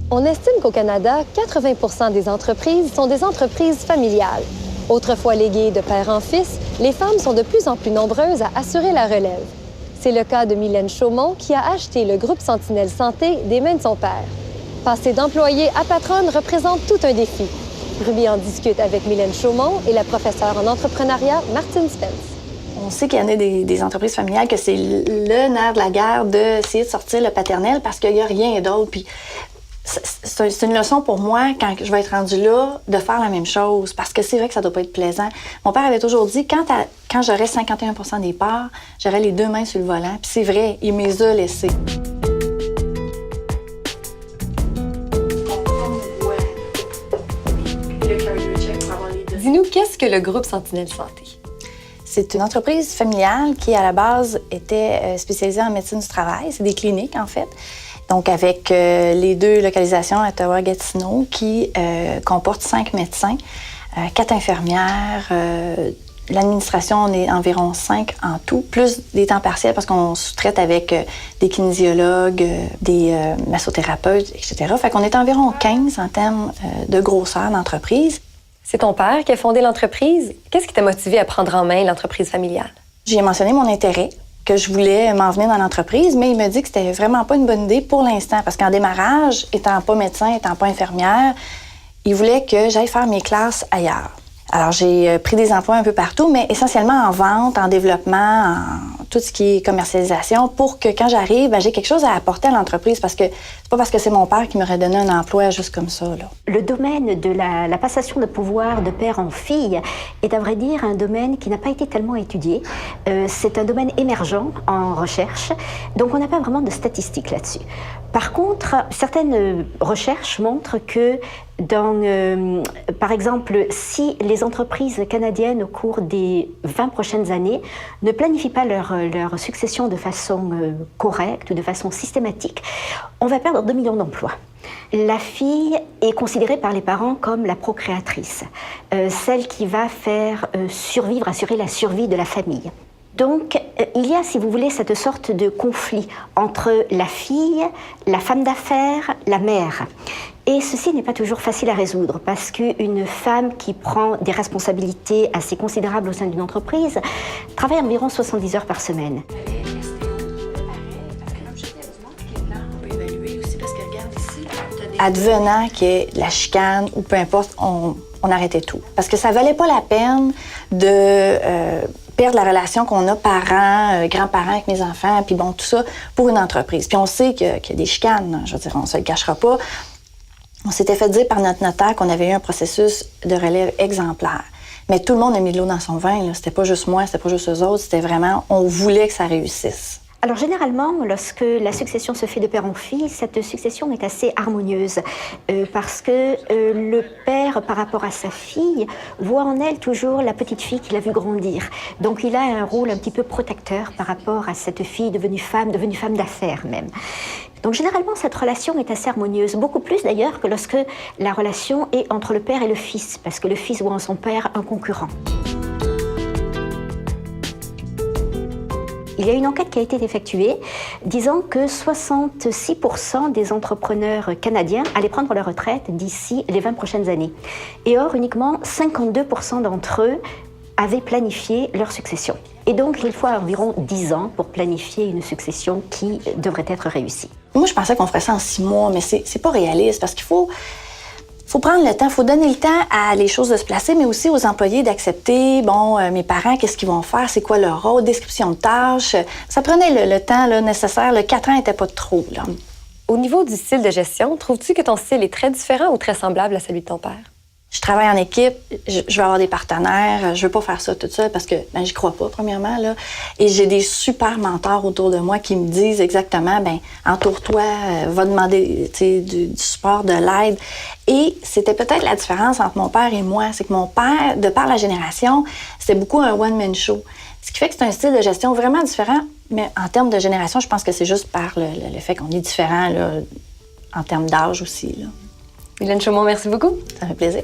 On estime qu'au Canada, 80 des entreprises sont des entreprises familiales. Autrefois léguées de père en fils, les femmes sont de plus en plus nombreuses à assurer la relève. C'est le cas de Mylène Chaumont qui a acheté le groupe Sentinelle Santé des mains de son père. Passer d'employée à patronne représente tout un défi. Ruby en discute avec Mylène Chaumont et la professeure en entrepreneuriat Martine Spence. On sait qu'il y en a des entreprises familiales que c'est le nerf de la guerre d'essayer de sortir le paternel parce qu'il n'y a rien d'autre. Puis c'est une leçon pour moi, quand je vais être rendue là, de faire la même chose, parce que c'est vrai que ça doit pas être plaisant. Mon père avait toujours dit, quand j'aurais 51 % des parts, j'aurais les deux mains sur le volant. Puis c'est vrai, il me les a laissées. Dis-nous, qu'est-ce que le groupe Sentinelle Santé? C'est une entreprise familiale qui, à la base, était spécialisée en médecine du travail. C'est des cliniques, en fait. Donc, avec les deux localisations à Ottawa-Gatineau qui comportent 5 médecins, 4 infirmières. L'administration, on est environ 5 en tout, plus des temps partiels parce qu'on sous-traite avec des kinésiologues, des massothérapeutes, etc. Fait qu'on est environ 15 en termes de grosseur d'entreprise. C'est ton père qui a fondé l'entreprise. Qu'est-ce qui t'a motivé à prendre en main l'entreprise familiale? J'ai mentionné mon intérêt, que je voulais m'en venir dans l'entreprise, mais il me dit que c'était vraiment pas une bonne idée pour l'instant, parce qu'en démarrage, étant pas médecin, étant pas infirmière, il voulait que j'aille faire mes classes ailleurs. Alors, j'ai pris des emplois un peu partout, mais essentiellement en vente, en développement, en tout ce qui est commercialisation, pour que quand j'arrive, j'ai quelque chose à apporter à l'entreprise, parce que c'est pas parce que c'est mon père qui m'aurait donné un emploi juste comme ça, là. Le domaine de la passation de pouvoir de père en fille est, à vrai dire, un domaine qui n'a pas été tellement étudié. C'est un domaine émergent en recherche, donc on n'a pas vraiment de statistiques là-dessus. Par contre, certaines recherches montrent que par exemple, si les entreprises canadiennes au cours des 20 prochaines années ne planifient pas leur succession de façon correcte ou de façon systématique, on va perdre 2 millions d'emplois. La fille est considérée par les parents comme la procréatrice, celle qui va faire assurer la survie de la famille. Donc, il y a, si vous voulez, cette sorte de conflit entre la fille, la femme d'affaires, la mère. Et ceci n'est pas toujours facile à résoudre parce qu'une femme qui prend des responsabilités assez considérables au sein d'une entreprise travaille environ 70 heures par semaine. Advenant qu'il y ait la chicane ou peu importe, on arrêtait tout. Parce que ça valait pas la peine de perdre la relation qu'on a parents, grands-parents avec mes enfants, puis bon, tout ça, pour une entreprise. Puis on sait qu'il y a des chicanes, je veux dire, on se le cachera pas. On s'était fait dire par notre notaire qu'on avait eu un processus de relève exemplaire. Mais tout le monde a mis de l'eau dans son vin, là. C'était pas juste moi, c'était pas juste eux autres, c'était vraiment, on voulait que ça réussisse. Alors généralement, lorsque la succession se fait de père en fille, cette succession est assez harmonieuse parce que le père, par rapport à sa fille, voit en elle toujours la petite fille qu'il a vue grandir. Donc il a un rôle un petit peu protecteur par rapport à cette fille devenue femme d'affaires même. Donc généralement, cette relation est assez harmonieuse, beaucoup plus d'ailleurs que lorsque la relation est entre le père et le fils, parce que le fils voit en son père un concurrent. Il y a une enquête qui a été effectuée disant que 66% des entrepreneurs canadiens allaient prendre leur retraite d'ici les 20 prochaines années. Et or, uniquement 52% d'entre eux avaient planifié leur succession. Et donc, il faut environ 10 ans pour planifier une succession qui devrait être réussie. Moi, je pensais qu'on ferait ça en 6 mois, mais c'est pas réaliste parce qu'il faut prendre le temps, il faut donner le temps à les choses de se placer, mais aussi aux employés d'accepter, mes parents, qu'est-ce qu'ils vont faire, c'est quoi leur rôle, description de tâches. Ça prenait le temps là, nécessaire. Le 4 ans n'était pas trop, là. Au niveau du style de gestion, trouves-tu que ton style est très différent ou très semblable à celui de ton père? Je travaille en équipe, je veux avoir des partenaires, je veux pas faire ça toute seule parce que j'y crois pas, premièrement, là. Et j'ai des super mentors autour de moi qui me disent exactement, entoure-toi, va demander du support, de l'aide. Et c'était peut-être la différence entre mon père et moi, c'est que mon père, de par la génération, c'était beaucoup un one-man show. Ce qui fait que c'est un style de gestion vraiment différent, mais en termes de génération, je pense que c'est juste par le fait qu'on est différent, là, en termes d'âge aussi, là. Mylène Chaumont, merci beaucoup. Ça fait plaisir.